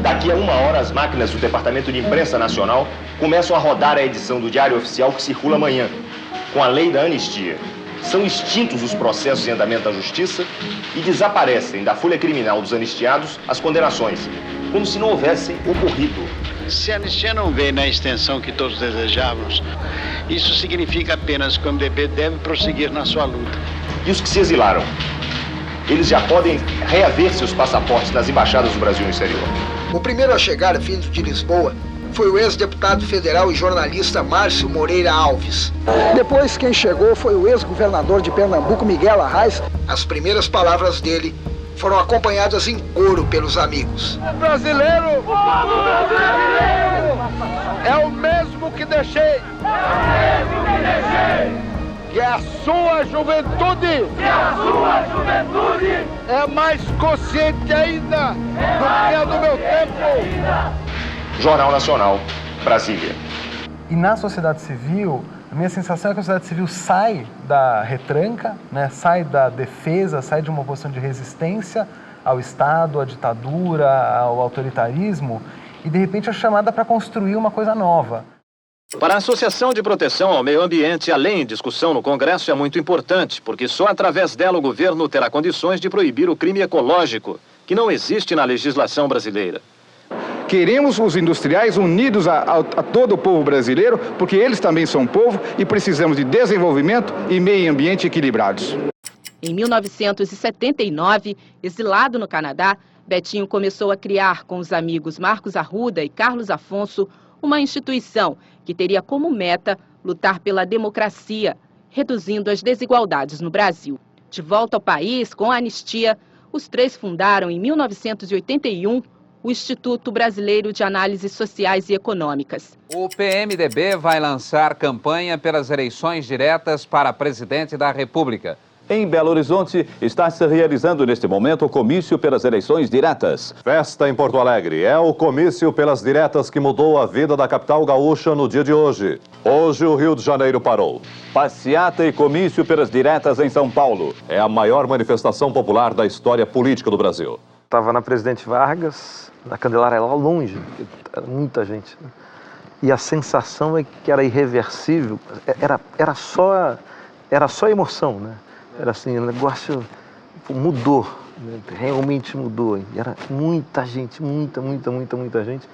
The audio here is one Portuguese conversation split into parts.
Daqui a 1 hora, as máquinas do Departamento de Imprensa Nacional começam a rodar a edição do Diário Oficial que circula amanhã, com a lei da anistia. São extintos os processos em andamento da Justiça e desaparecem da folha criminal dos anistiados as condenações, como se não houvessem ocorrido. Se a anistia não vem na extensão que todos desejávamos, isso significa apenas que o MDB deve prosseguir na sua luta. E os que se exilaram? Eles já podem reaver seus passaportes nas embaixadas do Brasil no exterior. O primeiro a chegar, vindo de Lisboa, foi o ex-deputado federal e jornalista Márcio Moreira Alves. Depois, quem chegou foi o ex-governador de Pernambuco, Miguel Arraes. As primeiras palavras dele foram acompanhadas em coro pelos amigos. O brasileiro é o mesmo que deixei. Que a sua juventude é mais consciente ainda do que a do meu tempo. Jornal Nacional, Brasília. E na sociedade civil, a minha sensação é que a sociedade civil sai da retranca, né? Sai da defesa, sai de uma posição de resistência ao Estado, à ditadura, ao autoritarismo, e de repente é chamada para construir uma coisa nova. Para a Associação de Proteção ao Meio Ambiente, a lei em discussão no Congresso é muito importante, porque só através dela o governo terá condições de proibir o crime ecológico, que não existe na legislação brasileira. Queremos os industriais unidos a todo o povo brasileiro, porque eles também são povo e precisamos de desenvolvimento e meio ambiente equilibrados. Em 1979, exilado no Canadá, Betinho começou a criar com os amigos Marcos Arruda e Carlos Afonso uma instituição que teria como meta lutar pela democracia, reduzindo as desigualdades no Brasil. De volta ao país, com a anistia, os três fundaram em 1981 o Instituto Brasileiro de Análises Sociais e Econômicas. O PMDB vai lançar campanha pelas eleições diretas para presidente da República. Em Belo Horizonte, está se realizando neste momento o comício pelas eleições diretas. Festa em Porto Alegre. É o comício pelas diretas que mudou a vida da capital gaúcha no dia de hoje. Hoje o Rio de Janeiro parou. Passeata e comício pelas diretas em São Paulo. É a maior manifestação popular da história política do Brasil. Estava na Presidente Vargas, na Candelária lá longe, era muita gente. Né? E a sensação é que era irreversível, era só emoção, né? Era assim, o negócio mudou, né? Realmente mudou. E era muita gente, muita gente.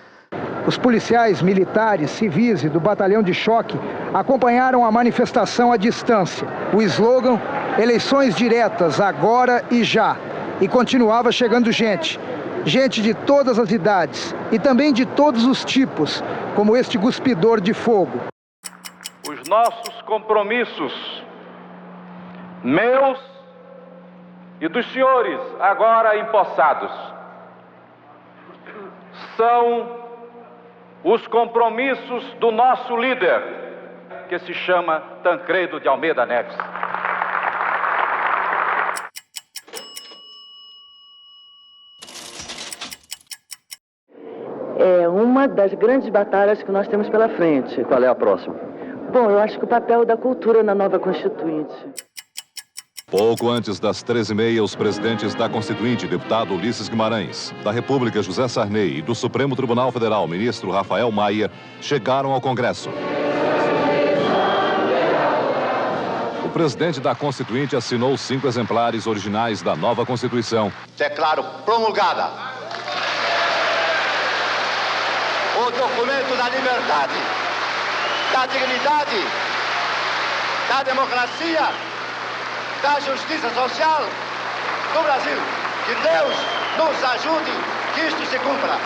Os policiais, militares, civis e do batalhão de choque acompanharam a manifestação à distância. O slogan, eleições diretas, agora e já. E continuava chegando gente. Gente de todas as idades e também de todos os tipos, como este cuspidor de fogo. Os nossos compromissos, meus e dos senhores agora empossados, são os compromissos do nosso líder, que se chama Tancredo de Almeida Neves. É uma das grandes batalhas que nós temos pela frente. Qual é a próxima? Bom, eu acho que o papel da cultura na nova Constituinte. Pouco antes das 13h30, os presidentes da Constituinte, deputado Ulisses Guimarães, da República José Sarney e do Supremo Tribunal Federal, ministro Rafael Maia, chegaram ao Congresso. O presidente da Constituinte assinou 5 exemplares originais da nova Constituição. Declaro promulgada o documento da liberdade, da dignidade, da democracia, da justiça social do Brasil. Que Deus nos ajude que isto se cumpra.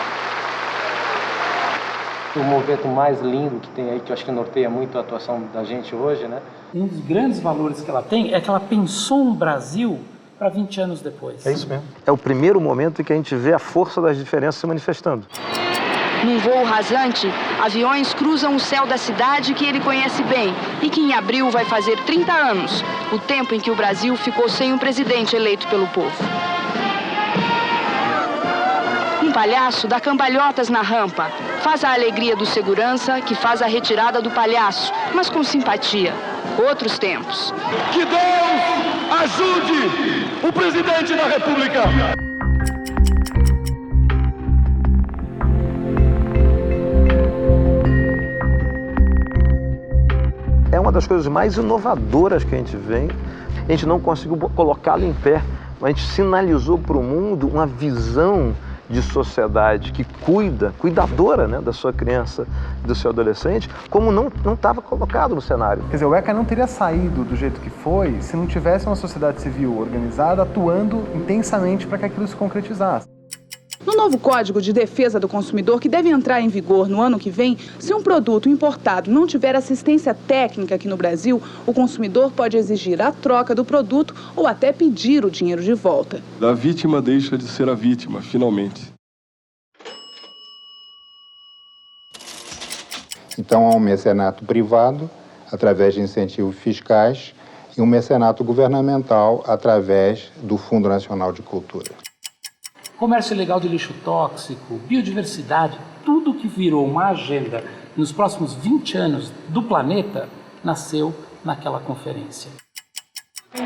O movimento mais lindo que tem aí, que eu acho que norteia muito a atuação da gente hoje, né? Um dos grandes valores que ela tem é que ela pensou um Brasil para 20 anos depois. É isso mesmo. É o primeiro momento em que a gente vê a força das diferenças se manifestando. Num voo rasante, aviões cruzam o céu da cidade que ele conhece bem e que em abril vai fazer 30 anos, o tempo em que o Brasil ficou sem um presidente eleito pelo povo. Um palhaço dá cambalhotas na rampa, faz a alegria do segurança que faz a retirada do palhaço, mas com simpatia. Outros tempos. Que Deus ajude o presidente da República! É uma das coisas mais inovadoras que a gente vê. A gente não conseguiu colocá-lo em pé, mas a gente sinalizou para o mundo uma visão de sociedade que cuidadora, né, da sua criança, do seu adolescente, como não estava colocado no cenário. Quer dizer, o ECA não teria saído do jeito que foi se não tivesse uma sociedade civil organizada atuando intensamente para que aquilo se concretizasse. No novo Código de Defesa do Consumidor, que deve entrar em vigor no ano que vem, se um produto importado não tiver assistência técnica aqui no Brasil, o consumidor pode exigir a troca do produto ou até pedir o dinheiro de volta. A vítima deixa de ser a vítima, finalmente. Então há um mecenato privado, através de incentivos fiscais, e um mecenato governamental, através do Fundo Nacional de Cultura. Comércio ilegal de lixo tóxico, biodiversidade, tudo que virou uma agenda nos próximos 20 anos do planeta, nasceu naquela conferência.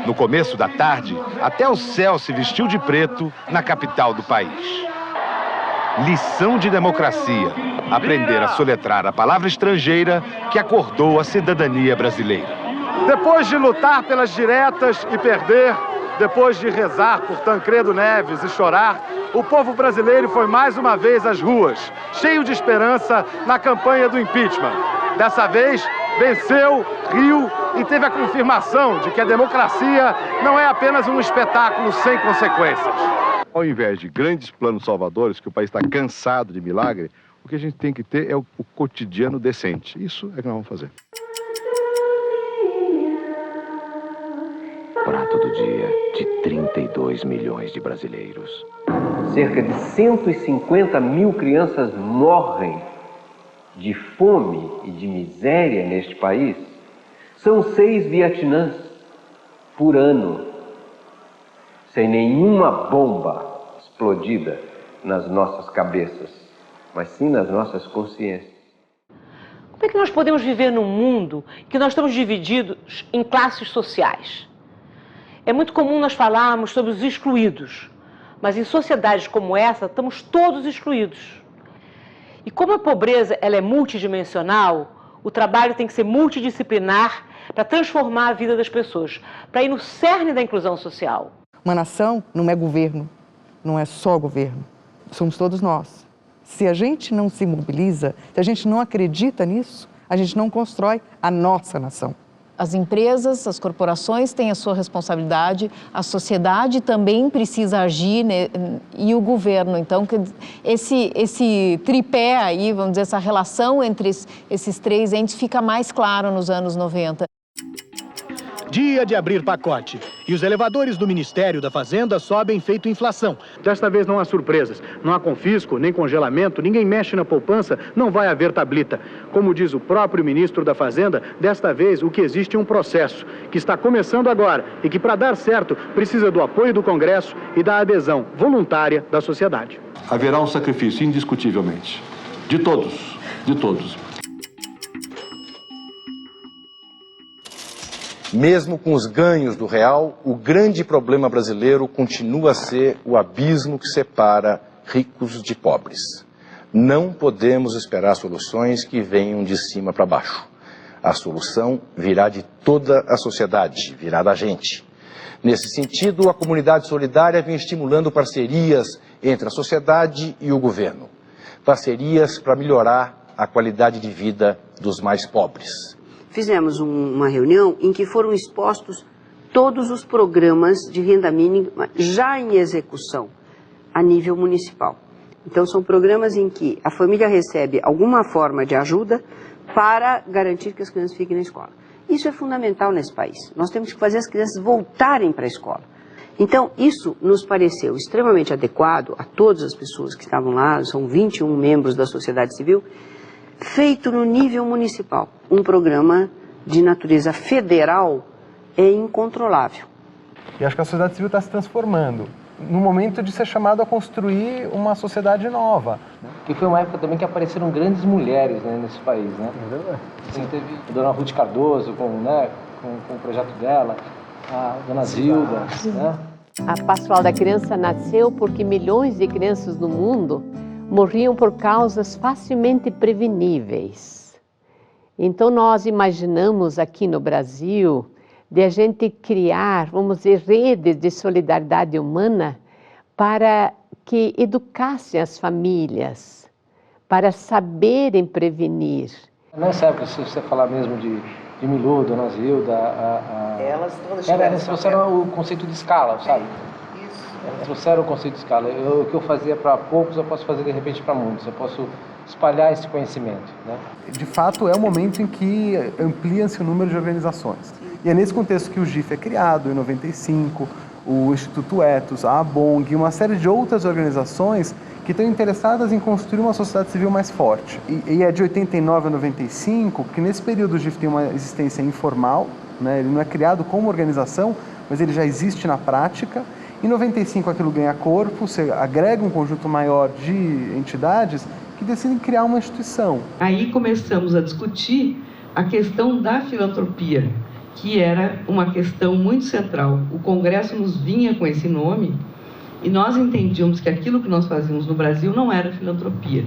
No começo da tarde, até o céu se vestiu de preto na capital do país. Lição de democracia, aprender a soletrar a palavra estrangeira que acordou a cidadania brasileira. Depois de lutar pelas diretas e perder, depois de rezar por Tancredo Neves e chorar, o povo brasileiro foi mais uma vez às ruas, cheio de esperança na campanha do impeachment. Dessa vez, venceu, riu e teve a confirmação de que a democracia não é apenas um espetáculo sem consequências. Ao invés de grandes planos salvadores, que o país está cansado de milagre, o que a gente tem que ter é o cotidiano decente. Isso é que nós vamos fazer. Prato do dia de 32 milhões de brasileiros. Cerca de 150 mil crianças morrem de fome e de miséria neste país. São 6 Vietnãs por ano, sem nenhuma bomba explodida nas nossas cabeças, mas sim nas nossas consciências. Como é que nós podemos viver num mundo que nós estamos divididos em classes sociais? É muito comum nós falarmos sobre os excluídos, mas em sociedades como essa estamos todos excluídos. E como a pobreza ela é multidimensional, o trabalho tem que ser multidisciplinar para transformar a vida das pessoas, para ir no cerne da inclusão social. Uma nação não é governo, não é só governo, somos todos nós. Se a gente não se mobiliza, se a gente não acredita nisso, a gente não constrói a nossa nação. As empresas, as corporações têm a sua responsabilidade, a sociedade também precisa agir, né? E o governo. Então, esse tripé aí, vamos dizer, essa relação entre esses três entes fica mais claro nos anos 90. Dia de abrir pacote. E os elevadores do Ministério da Fazenda sobem feito inflação. Desta vez não há surpresas. Não há confisco, nem congelamento, ninguém mexe na poupança, não vai haver tablita. Como diz o próprio ministro da Fazenda, desta vez o que existe é um processo, que está começando agora e que, para dar certo, precisa do apoio do Congresso e da adesão voluntária da sociedade. Haverá um sacrifício, indiscutivelmente. De todos, de todos. Mesmo com os ganhos do real, o grande problema brasileiro continua a ser o abismo que separa ricos de pobres. Não podemos esperar soluções que venham de cima para baixo. A solução virá de toda a sociedade, virá da gente. Nesse sentido, a comunidade solidária vem estimulando parcerias entre a sociedade e o governo. Parcerias para melhorar a qualidade de vida dos mais pobres. Fizemos uma reunião em que foram expostos todos os programas de renda mínima já em execução a nível municipal. Então, são programas em que a família recebe alguma forma de ajuda para garantir que as crianças fiquem na escola. Isso é fundamental nesse país. Nós temos que fazer as crianças voltarem para a escola. Então, isso nos pareceu extremamente adequado a todas as pessoas que estavam lá, são 21 membros da sociedade civil, feito no nível municipal. Um programa de natureza federal é incontrolável. E acho que a sociedade civil está se transformando no momento de ser chamado a construir uma sociedade nova. E foi uma época também que apareceram grandes mulheres, né, nesse país, né? É verdade. Assim, teve a dona Ruth Cardoso com o projeto dela, a dona Zilda, né? A Pastoral da Criança nasceu porque milhões de crianças no mundo morriam por causas facilmente preveníveis. Então nós imaginamos aqui no Brasil de a gente criar, vamos dizer, redes de solidariedade humana para que educassem as famílias, para saberem prevenir. Nessa época, se você falar mesmo de Milu, Dona Zilda, elas todas elas trouxeram o conceito de escala, sabe? Isso. Elas trouxeram o conceito de escala. O que eu fazia para poucos, eu posso fazer de repente para muitos. Eu posso espalhar esse conhecimento, né? De fato, é o momento em que amplia-se o número de organizações. E é nesse contexto que o GIF é criado, em 95, o Instituto Ethos, a ABONG e uma série de outras organizações que estão interessadas em construir uma sociedade civil mais forte. E é de 89 a 95, porque nesse período o GIF tem uma existência informal, né? Ele não é criado como organização, mas ele já existe na prática. Em 95 aquilo ganha corpo, você agrega um conjunto maior de entidades que decidem criar uma instituição. Aí começamos a discutir a questão da filantropia, que era uma questão muito central. O Congresso nos vinha com esse nome e nós entendíamos que aquilo que nós fazíamos no Brasil não era filantropia.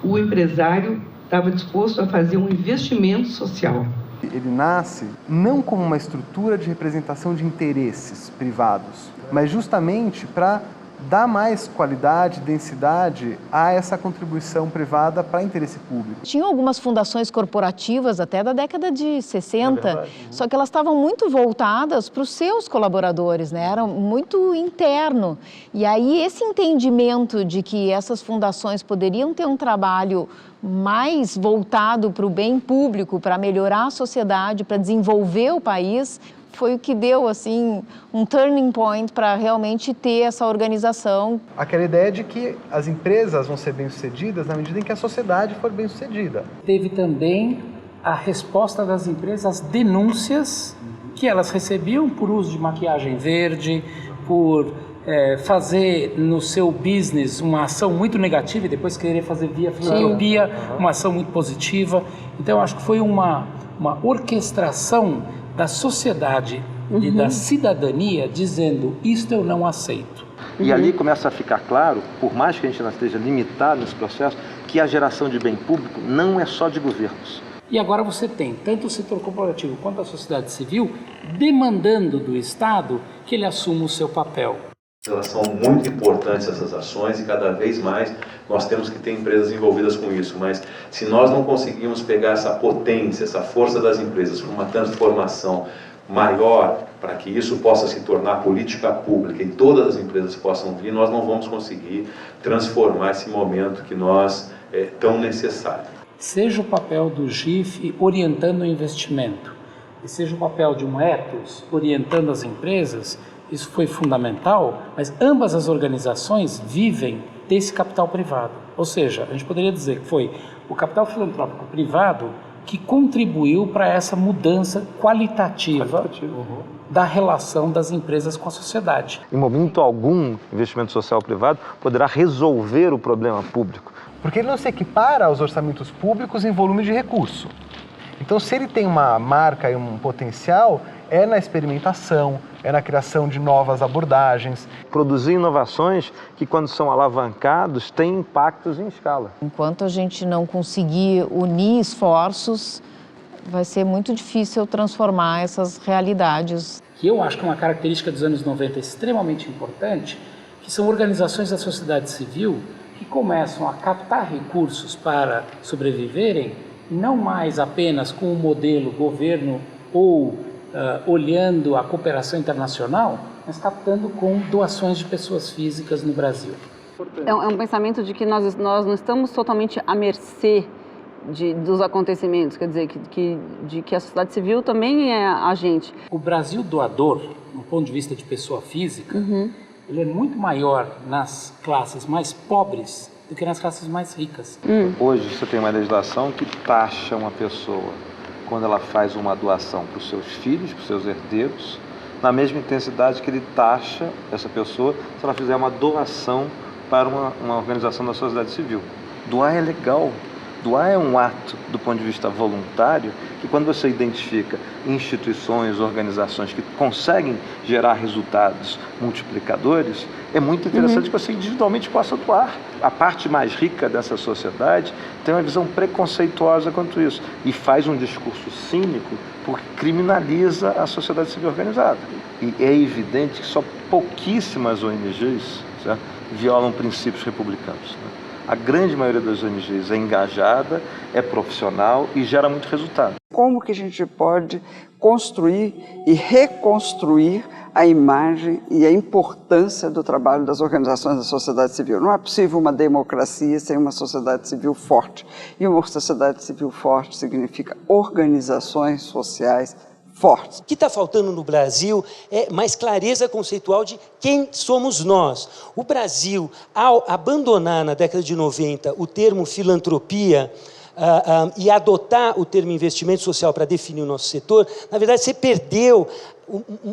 O empresário estava disposto a fazer um investimento social. Ele nasce não como uma estrutura de representação de interesses privados, mas justamente para dar mais qualidade, densidade a essa contribuição privada para interesse público. Tinha algumas fundações corporativas até da década de 60, só que elas estavam muito voltadas para os seus colaboradores, né? Era muito interno. E aí esse entendimento de que essas fundações poderiam ter um trabalho mais voltado para o bem público, para melhorar a sociedade, para desenvolver o país, foi o que deu, assim, um turning point para realmente ter essa organização. Aquela ideia de que as empresas vão ser bem-sucedidas na medida em que a sociedade for bem-sucedida. Teve também a resposta das empresas às denúncias que elas recebiam por uso de maquiagem verde, por fazer no seu business uma ação muito negativa e depois querer fazer via filantropia uma ação muito positiva. Então, eu acho que foi uma orquestração da sociedade e da cidadania dizendo, isto eu não aceito. E ali começa a ficar claro, por mais que a gente não esteja limitado nesse processo, que a geração de bem público não é só de governos. E agora você tem tanto o setor corporativo quanto a sociedade civil demandando do Estado que ele assuma o seu papel. Elas são muito importantes, essas ações, e cada vez mais nós temos que ter empresas envolvidas com isso. Mas se nós não conseguirmos pegar essa potência, essa força das empresas para uma transformação maior, para que isso possa se tornar política pública e todas as empresas possam vir, nós não vamos conseguir transformar esse momento que nós tão necessário. Seja o papel do GIF orientando o investimento, e seja o papel de um Ethos orientando as empresas, isso foi fundamental, mas ambas as organizações vivem desse capital privado. Ou seja, a gente poderia dizer que foi o capital filantrópico privado que contribuiu para essa mudança qualitativa da relação das empresas com a sociedade. Em momento algum, investimento social privado poderá resolver o problema público. Porque ele não se equipara aos orçamentos públicos em volume de recurso. Então, se ele tem uma marca e um potencial, é na experimentação, é na criação de novas abordagens. Produzir inovações que, quando são alavancados, têm impactos em escala. Enquanto a gente não conseguir unir esforços, vai ser muito difícil transformar essas realidades. Que eu acho que é uma característica dos anos 90 extremamente importante, que são organizações da sociedade civil que começam a captar recursos para sobreviverem, não mais apenas com o modelo governo ou olhando a cooperação internacional, mas captando com doações de pessoas físicas no Brasil. É um pensamento de que nós não estamos totalmente à mercê dos acontecimentos, quer dizer, de que a sociedade civil também é agente. O Brasil doador, do ponto de vista de pessoa física, ele é muito maior nas classes mais pobres do que nas classes mais ricas. Hoje você tem uma legislação que taxa uma pessoa quando ela faz uma doação para os seus filhos, para os seus herdeiros, na mesma intensidade que ele taxa essa pessoa se ela fizer uma doação para uma organização da sociedade civil. Doar é legal. Doar é um ato, do ponto de vista voluntário, que quando você identifica instituições, organizações que conseguem gerar resultados multiplicadores, é muito interessante que você individualmente possa doar. A parte mais rica dessa sociedade tem uma visão preconceituosa quanto isso e faz um discurso cínico porque criminaliza a sociedade civil organizada. E é evidente que só pouquíssimas ONGs, certo, violam princípios republicanos, né? A grande maioria das ONGs é engajada, é profissional e gera muito resultado. Como que a gente pode construir e reconstruir a imagem e a importância do trabalho das organizações da sociedade civil? Não é possível uma democracia sem uma sociedade civil forte. E uma sociedade civil forte significa organizações sociais fortes. O que está faltando no Brasil é mais clareza conceitual de quem somos nós. O Brasil, ao abandonar na década de 90 o termo filantropia e adotar o termo investimento social para definir o nosso setor, na verdade você perdeu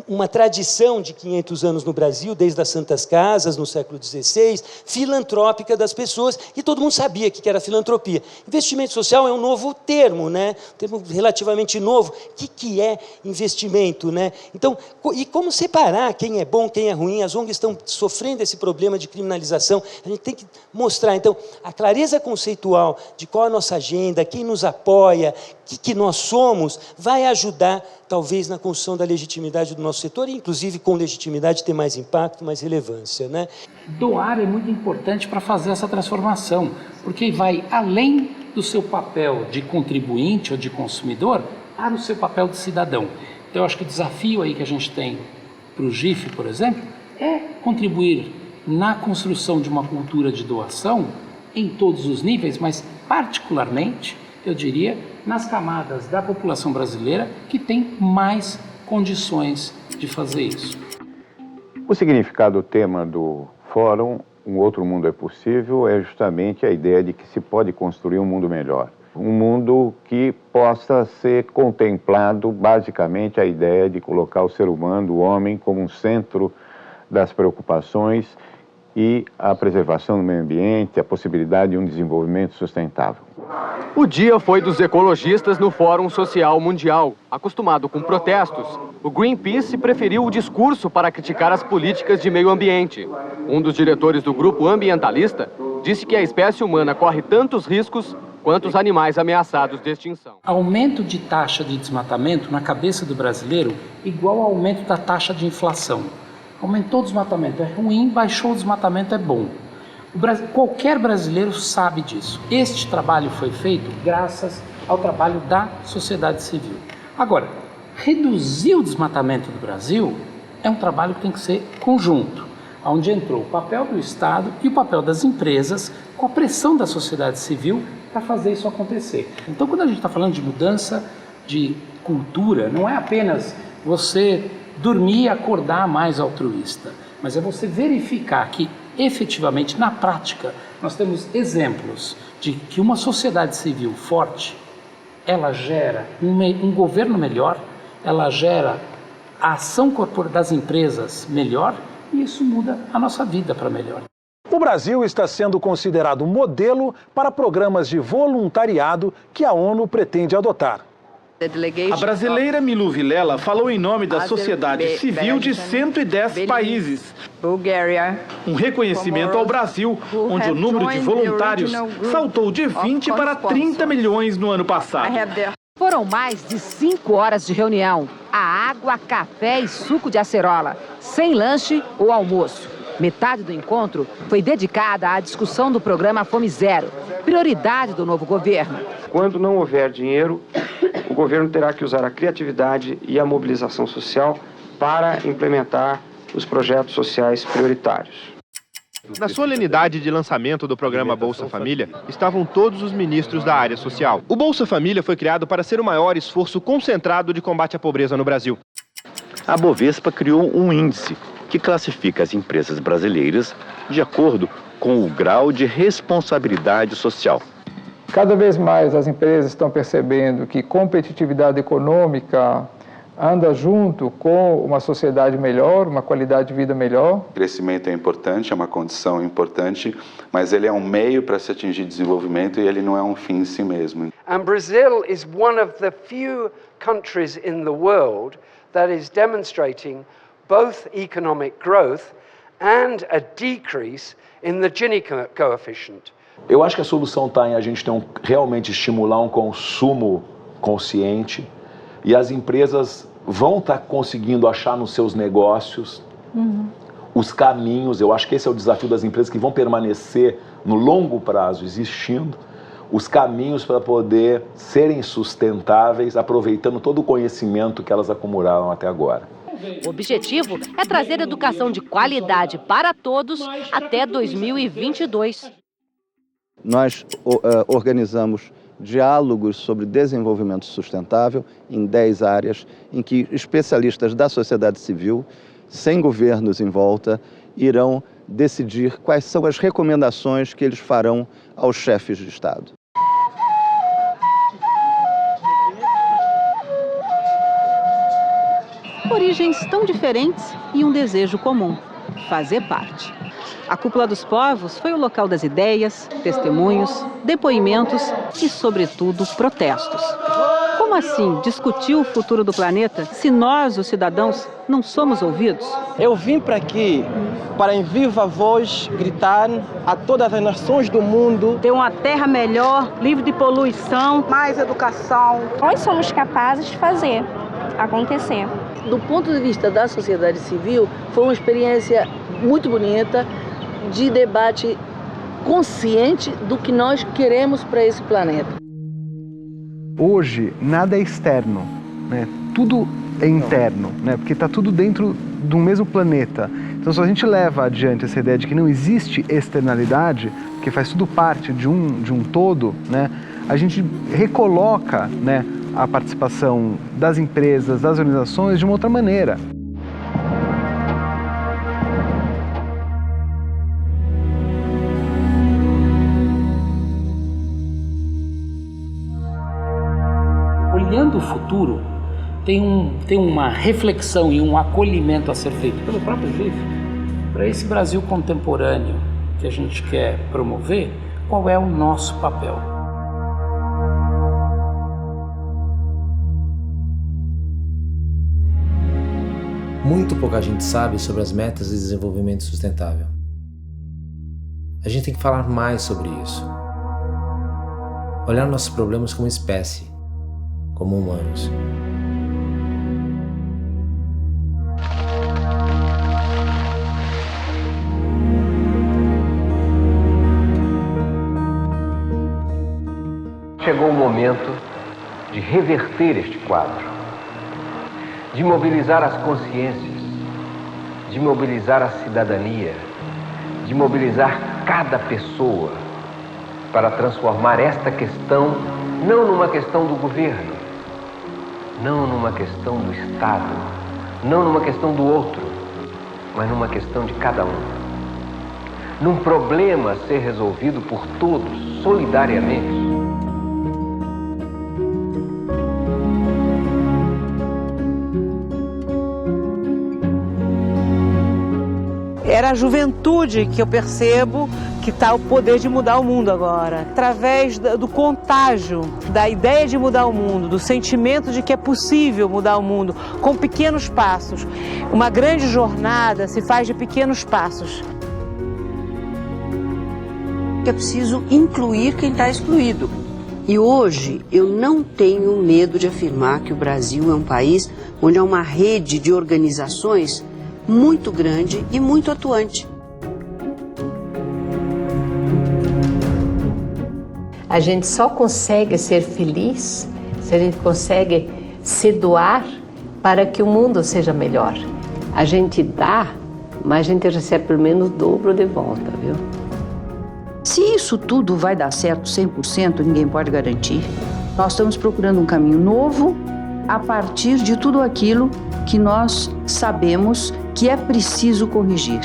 uma tradição de 500 anos no Brasil, desde as Santas Casas, no século XVI, filantrópica das pessoas, e todo mundo sabia o que era filantropia. Investimento social é um novo termo, né? Um termo relativamente novo. O que é investimento, né? Então, e como separar quem é bom, quem é ruim? As ONGs estão sofrendo esse problema de criminalização. A gente tem que mostrar, então, a clareza conceitual de qual é a nossa agenda, quem nos apoia, o que nós somos, vai ajudar, talvez, na construção da legitimidade do nosso setor e, inclusive, com legitimidade, ter mais impacto, mais relevância, né? Doar é muito importante para fazer essa transformação, porque vai além do seu papel de contribuinte ou de consumidor para o seu papel de cidadão. Então, eu acho que o desafio aí que a gente tem para o GIF, por exemplo, é contribuir na construção de uma cultura de doação em todos os níveis, mas particularmente, eu diria, nas camadas da população brasileira que tem mais condições de fazer isso. O significado do tema do fórum, Um Outro Mundo é Possível, é justamente a ideia de que se pode construir um mundo melhor. Um mundo que possa ser contemplado, basicamente, a ideia de colocar o ser humano, o homem, como um centro das preocupações e a preservação do meio ambiente, a possibilidade de um desenvolvimento sustentável. O dia foi dos ecologistas no Fórum Social Mundial. Acostumado com protestos, o Greenpeace preferiu o discurso para criticar as políticas de meio ambiente. Um dos diretores do grupo ambientalista disse que a espécie humana corre tantos riscos quanto os animais ameaçados de extinção. Aumento de taxa de desmatamento na cabeça do brasileiro igual ao aumento da taxa de inflação. Aumentou o desmatamento é ruim, baixou o desmatamento é bom. Qualquer brasileiro sabe disso. Este trabalho foi feito graças ao trabalho da sociedade civil. Agora, reduzir o desmatamento do Brasil é um trabalho que tem que ser conjunto, onde entrou o papel do Estado e o papel das empresas com a pressão da sociedade civil para fazer isso acontecer. Então, quando a gente está falando de mudança de cultura, não é apenas você dormir e acordar mais altruísta, mas é você verificar que, efetivamente, na prática, nós temos exemplos de que uma sociedade civil forte, ela gera um governo melhor, ela gera a ação das empresas melhor, e isso muda a nossa vida para melhor. O Brasil está sendo considerado modelo para programas de voluntariado que a ONU pretende adotar. A brasileira Milu Vilela falou em nome da sociedade civil de 110 países. Um reconhecimento ao Brasil, onde o número de voluntários saltou de 20 para 30 milhões no ano passado. Foram mais de 5 horas de reunião. A água, café e suco de acerola, sem lanche ou almoço. Metade do encontro foi dedicada à discussão do programa Fome Zero, prioridade do novo governo. Quando não houver dinheiro, o governo terá que usar a criatividade e a mobilização social para implementar os projetos sociais prioritários. Na solenidade de lançamento do programa Bolsa Família, estavam todos os ministros da área social. O Bolsa Família foi criado para ser o maior esforço concentrado de combate à pobreza no Brasil. A Bovespa criou um índice que classifica as empresas brasileiras de acordo com o grau de responsabilidade social. Cada vez mais as empresas estão percebendo que competitividade econômica anda junto com uma sociedade melhor, uma qualidade de vida melhor. O crescimento é importante, é uma condição importante, mas ele é um meio para se atingir desenvolvimento e ele não é um fim em si mesmo. And Brazil is one of the few countries in the world that is demonstrating both economic growth and a decrease in the Gini coefficient. Eu acho que a solução está em a gente realmente estimular um consumo consciente e as empresas vão estar conseguindo achar nos seus negócios os caminhos. Eu acho que esse é o desafio das empresas que vão permanecer no longo prazo existindo, os caminhos para poder serem sustentáveis, aproveitando todo o conhecimento que elas acumularam até agora. O objetivo é trazer educação de qualidade para todos até 2022. Nós organizamos diálogos sobre desenvolvimento sustentável em 10 áreas, em que especialistas da sociedade civil, sem governos em volta, irão decidir quais são as recomendações que eles farão aos chefes de Estado. Origens tão diferentes e um desejo comum: fazer parte. A Cúpula dos Povos foi o local das ideias, testemunhos, depoimentos e, sobretudo, protestos. Como assim discutir o futuro do planeta se nós, os cidadãos, não somos ouvidos? Eu vim para aqui para, em viva voz, gritar a todas as nações do mundo: ter uma terra melhor, livre de poluição, mais educação. Nós somos capazes de fazer acontecer. Do ponto de vista da sociedade civil, foi uma experiência muito bonita, de debate consciente do que nós queremos para esse planeta. Hoje, nada é externo, né? Tudo é interno, né? Porque está tudo dentro do mesmo planeta. Então, se a gente leva adiante essa ideia de que não existe externalidade, que faz tudo parte de um todo, né? A gente recoloca, né, a participação das empresas, das organizações de uma outra maneira. Olhando o futuro, tem uma reflexão e um acolhimento a ser feito pelo próprio GIF para esse Brasil contemporâneo que a gente quer promover. Qual é o nosso papel? Muito pouca gente sabe sobre as metas de desenvolvimento sustentável. A gente tem que falar mais sobre isso. Olhar nossos problemas como espécie, como humanos. Chegou o momento de reverter este quadro, de mobilizar as consciências, de mobilizar a cidadania, de mobilizar cada pessoa para transformar esta questão não numa questão do governo, não numa questão do Estado, não numa questão do outro, mas numa questão de cada um. Num problema a ser resolvido por todos, solidariamente. Era a juventude que eu percebo que está o poder de mudar o mundo agora. Através do contágio, da ideia de mudar o mundo, do sentimento de que é possível mudar o mundo, com pequenos passos. Uma grande jornada se faz de pequenos passos. É preciso incluir quem está excluído. E hoje eu não tenho medo de afirmar que o Brasil é um país onde há uma rede de organizações muito grande e muito atuante. A gente só consegue ser feliz se a gente consegue se doar para que o mundo seja melhor. A gente dá, mas a gente recebe pelo menos o dobro de volta, viu? Se isso tudo vai dar certo 100%, ninguém pode garantir. Nós estamos procurando um caminho novo a partir de tudo aquilo que nós sabemos que é preciso corrigir.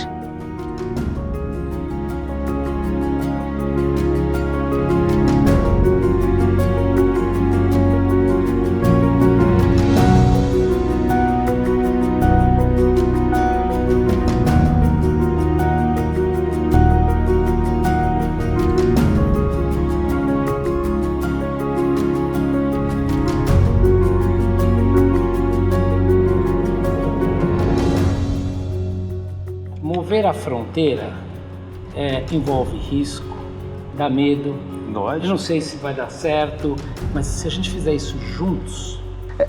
Mover a fronteira envolve risco, dá medo. Eu não sei se vai dar certo, mas se a gente fizer isso juntos...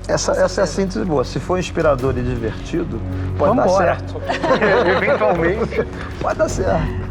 Essa é a síntese boa. Se for inspirador e divertido, pode dar certo. Eventualmente, pode dar certo.